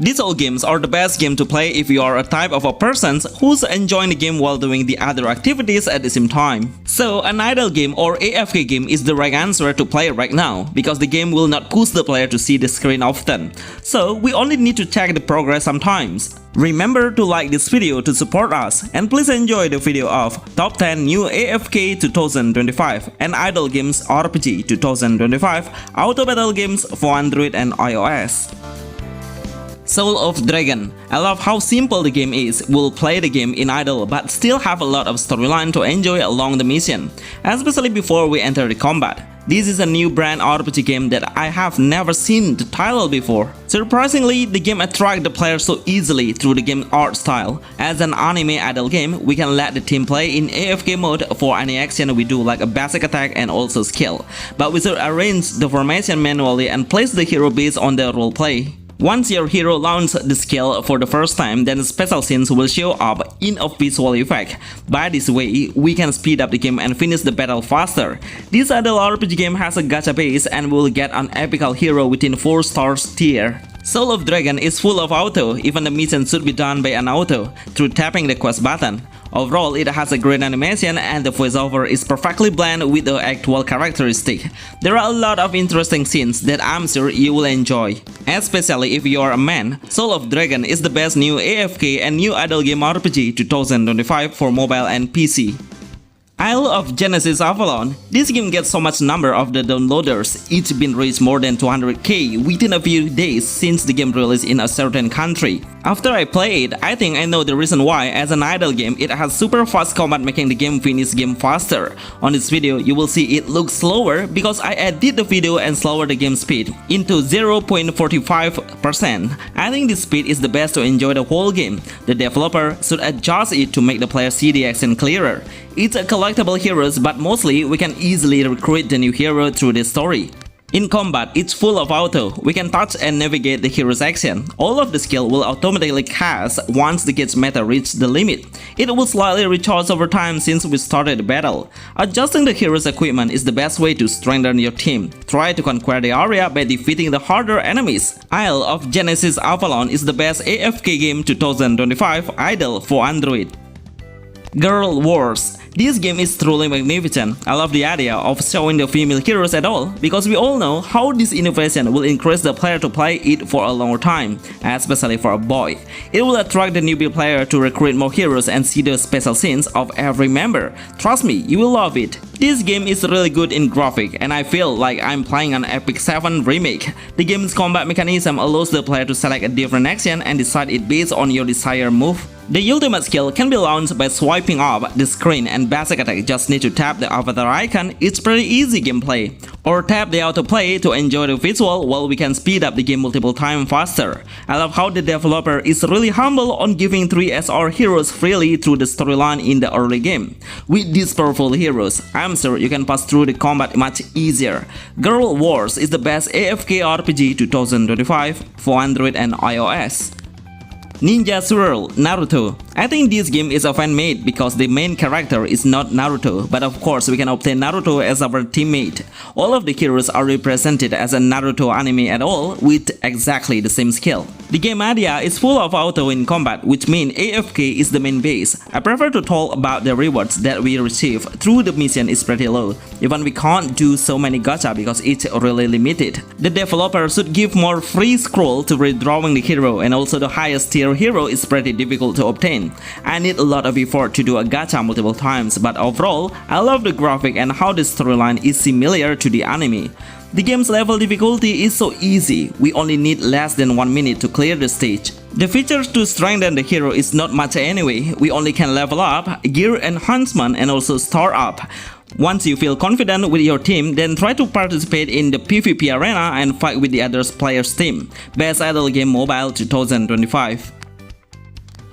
These all games are the best game to play if you are a type of a person who's enjoying the game while doing the other activities at the same time. So an idle game or AFK game is the right answer to play right now, because the game will not push the player to see the screen often. So we only need to check the progress sometimes. Remember to like this video to support us, and please enjoy the video of Top 10 New AFK 2025 and Idle Games RPG 2025 Auto Battle Games for Android and iOS. Soul of Dragon. I love how simple the game is. We'll play the game in idle but still have a lot of storyline to enjoy along the mission, especially before we enter the combat. This is a new brand RPG game that I have never seen the title before. Surprisingly, the game attracts the player so easily through the game art style. As an anime idle game, we can let the team play in AFK mode for any action we do, like a basic attack and also skill. But we should arrange the formation manually and place the hero based on the roleplay. Once your hero launches the skill for the first time, then special scenes will show up in a visual effect. By this way, we can speed up the game and finish the battle faster. This idle RPG game has a gacha base and will get an epical hero within 4 stars tier. Soul of Dragon is full of auto. Even the mission should be done by an auto through tapping the quest button. Overall, it has a great animation and the voiceover is perfectly blended with the actual characteristic. There are a lot of interesting scenes that I'm sure you will enjoy. Especially if you are a man, Soul of Dragon is the best new AFK and new idle game RPG 2025 for mobile and PC. Isle of Genesis Avalon. This game gets so much number of the downloaders, it's been reached more than 200k within a few days since the game released in a certain country. After I play it, I think I know the reason why. As an idle game, it has super fast combat, making the game finish game faster. On this video, you will see it looks slower because I edit the video and slower the game speed into 0.45%. I think this speed is the best to enjoy the whole game. The developer should adjust it to make the player see the action clearer. It's a collectible heroes, but mostly we can easily recruit the new hero through the story. In combat, it's full of auto. We can touch and navigate the hero's action. All of the skill will automatically cast once the gauge meta reaches the limit. It will slightly recharge over time since we started the battle. Adjusting the hero's equipment is the best way to strengthen your team. Try to conquer the area by defeating the harder enemies. Isle of Genesis Avalon is the best AFK game 2025 idle for Android. Girl Wars. This game is truly magnificent. I love the idea of showing the female heroes at all, because we all know how this innovation will encourage the player to play it for a longer time, especially for a boy. It will attract the newbie player to recruit more heroes and see the special scenes of every member. Trust me, you will love it. This game is really good in graphic, and I feel like I'm playing an Epic 7 remake. The game's combat mechanism allows the player to select a different action and decide it based on your desired move. The ultimate skill can be launched by swiping up the screen, and basic attack just need to tap the avatar icon. It's pretty easy gameplay. Or tap the autoplay to enjoy the visual while we can speed up the game multiple times faster. I love how the developer is really humble on giving 3 SR heroes freely through the storyline in the early game. With these powerful heroes, I'm sure you can pass through the combat much easier. Girl Wars is the best AFK RPG 2025 for Android and iOS. Ninja Swirl Naruto. I think this game is a fan-made because the main character is not Naruto, but of course we can obtain Naruto as our teammate. All of the heroes are represented as a Naruto anime at all, with exactly the same skill. The game idea is full of auto in combat, which means AFK is the main base. I prefer to talk about the rewards that we receive through the mission is pretty low. Even we can't do so many gacha because it's really limited. The developer should give more free scroll to redrawing the hero, and also the highest tier hero is pretty difficult to obtain. I need a lot of effort to do a gacha multiple times, but overall, I love the graphic and how the storyline is similar to the anime. The game's level difficulty is so easy, we only need less than 1 minute to clear the stage. The features to strengthen the hero is not much anyway, we only can level up, gear enhancement, and also star up. Once you feel confident with your team, then try to participate in the PvP arena and fight with the other players' team. Best idle game mobile 2025.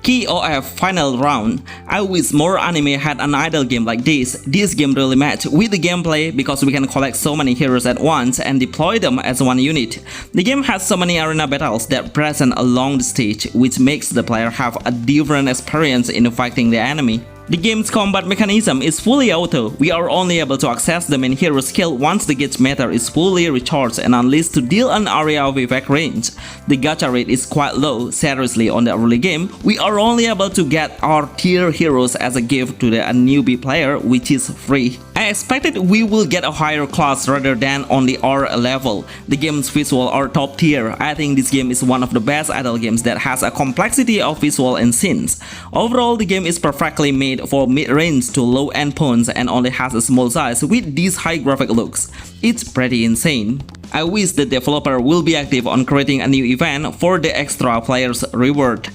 KOF Final Round. I wish more anime had an idle game like this. This game really matches with the gameplay because we can collect so many heroes at once and deploy them as one unit. The game has so many arena battles that present along the stage, which makes the player have a different experience in fighting the enemy. The game's combat mechanism is fully auto. We are only able to access the main hero skill once the gauge meter is fully recharged and unleashed to deal an area of effect range. The gacha rate is quite low. Seriously, on the early game, we are only able to get our tier heroes as a gift to the newbie player, which is free. I expected we will get a higher class rather than only our level. The game's visual are top tier. I think this game is one of the best idle games that has a complexity of visual and scenes. Overall, the game is perfectly made for mid-range to low-end phones and only has a small size with these high graphic looks. It's pretty insane. I wish the developer will be active on creating a new event for the extra players reward.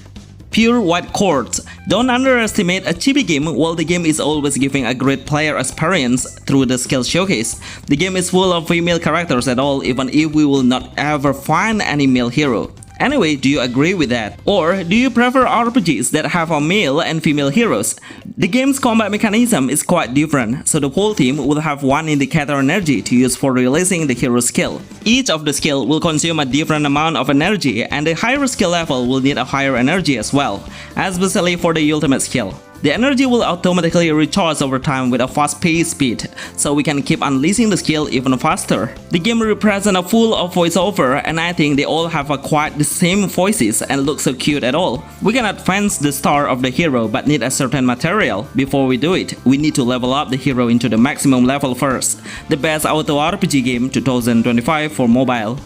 Pure white chords. Don't underestimate a chibi game while the game is always giving a great player experience through the skill showcase. The game is full of female characters at all, even if we will not ever find any male hero. Anyway, do you agree with that? Or do you prefer RPGs that have a male and female heroes? The game's combat mechanism is quite different, so the whole team will have one indicator energy to use for releasing the hero skill. Each of the skill will consume a different amount of energy, and the higher skill level will need a higher energy as well, especially for the ultimate skill. The energy will automatically recharge over time with a fast-paced speed, so we can keep unleashing the skill even faster. The game represents a full of voiceover, and I think they all have a quite the same voices and look so cute at all. We can advance the star of the hero but need a certain material. Before we do it, we need to level up the hero into the maximum level first. The best auto RPG game 2025 for mobile.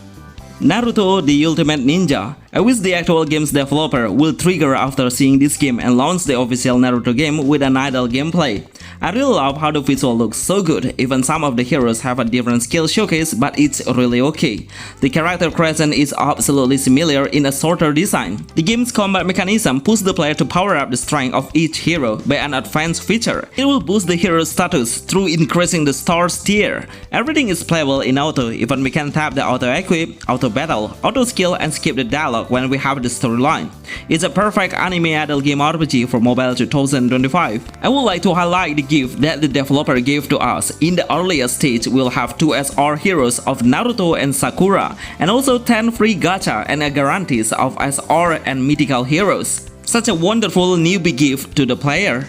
Naruto the Ultimate Ninja. I wish the actual game's developer will trigger after seeing this game and launch the official Naruto game with an idle gameplay. I really love how the visual looks so good. Even some of the heroes have a different skill showcase, but it's really okay. The character creation is absolutely similar in a shorter design. The game's combat mechanism pushes the player to power up the strength of each hero by an advanced feature. It will boost the hero's status through increasing the star's tier. Everything is playable in auto, even we can tap the auto equip, auto battle, auto skill and skip the dialogue when we have the storyline. It's a perfect anime idle game RPG for mobile 2025. I would like to highlight the gift that the developer gave to us. In the earlier stage, we'll have 2 SR heroes of Naruto and Sakura, and also 10 free gacha and a guarantees of SR and mythical heroes. Such a wonderful newbie gift to the player.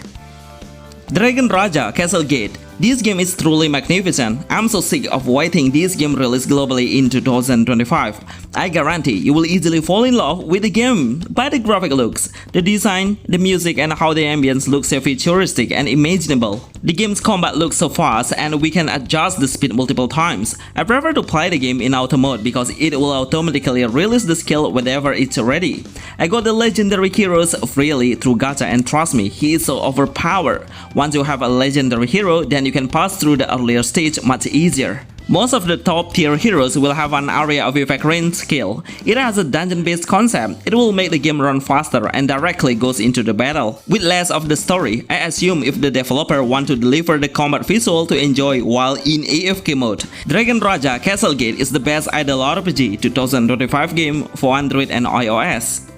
Dragon Raja Castlegate. This game is truly magnificent. I'm so sick of waiting this game release globally in 2025. I guarantee you will easily fall in love with the game by the graphic looks, the design, the music and how the ambience looks so futuristic and imaginable. The game's combat looks so fast and we can adjust the speed multiple times. I prefer to play the game in auto mode because it will automatically release the skill whenever it's ready. I got the legendary heroes freely through gacha and trust me, he is so overpowered. Once you have a legendary hero, then you can pass through the earlier stage much easier. Most of the top tier heroes will have an area of effect range skill. It has a dungeon based concept. It will make the game run faster and directly goes into the battle. With less of the story, I assume if the developer want to deliver the combat visual to enjoy while in AFK mode. Dragon Raja Castlegate is the best idle RPG 2025 game for Android and iOS.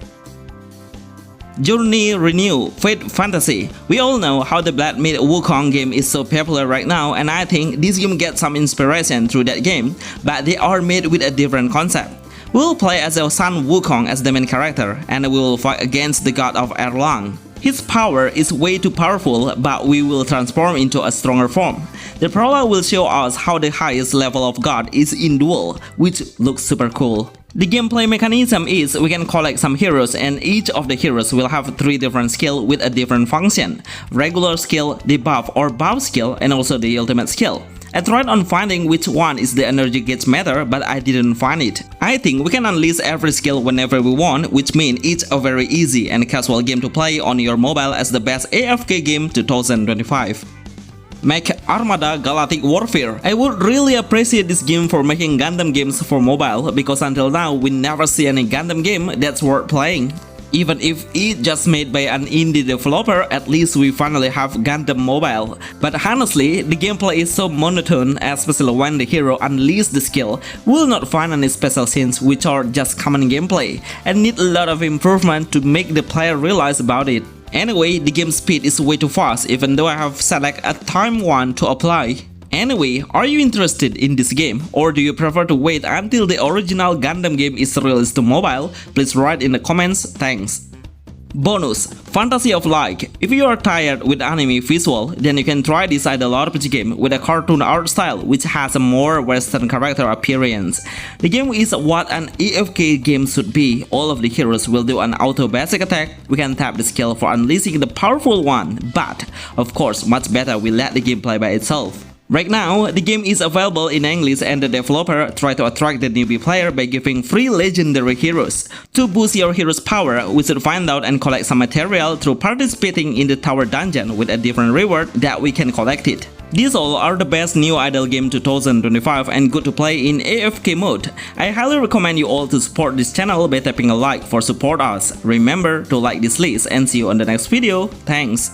Journey Renew Fate Fantasy. We all know how the Blood Meat Wukong game is so popular right now, and I think this game gets some inspiration through that game, but they are made with a different concept. We will play as our son Wukong as the main character, and we will fight against the god of Avalon. His power is way too powerful, but we will transform into a stronger form. The prologue will show us how the highest level of god is in duel, which looks super cool. The gameplay mechanism is we can collect some heroes and each of the heroes will have 3 different skills with a different function. Regular skill, debuff or buff skill, and also the ultimate skill. I tried on finding which one is the energy gauge meter, but I didn't find it. I think we can unleash every skill whenever we want, which means it's a very easy and casual game to play on your mobile as the best AFK game 2025. Mech Armada Galactic Warfare. I would really appreciate this game for making Gundam games for mobile because until now we never see any Gundam game that's worth playing. Even if it's just made by an indie developer, at least we finally have Gundam Mobile. But honestly, the gameplay is so monotone, especially when the hero unleashes the skill. We will not find any special scenes which are just common gameplay and need a lot of improvement to make the player realize about it. Anyway, the game speed is way too fast even though I have select a time one to apply. Anyway, are you interested in this game or do you prefer to wait until the original Gundam game is released to mobile? Please write in the comments. Thanks. Bonus: Fantasy of Light. If you are tired with anime visual, then you can try this idle RPG game with a cartoon art style which has a more western character appearance. The game is what an AFK game should be. All of the heroes will do an auto basic attack. We can tap the skill for unleashing the powerful one, but of course much better we let the game play by itself. Right now, the game is available in English and the developer try to attract the newbie player by giving free legendary heroes. To boost your hero's power, we should find out and collect some material through participating in the tower dungeon with a different reward that we can collect it. These all are the best new idle game 2025 and good to play in AFK mode. I highly recommend you all to support this channel by tapping a like for support us. Remember to like this list and see you on the next video. Thanks.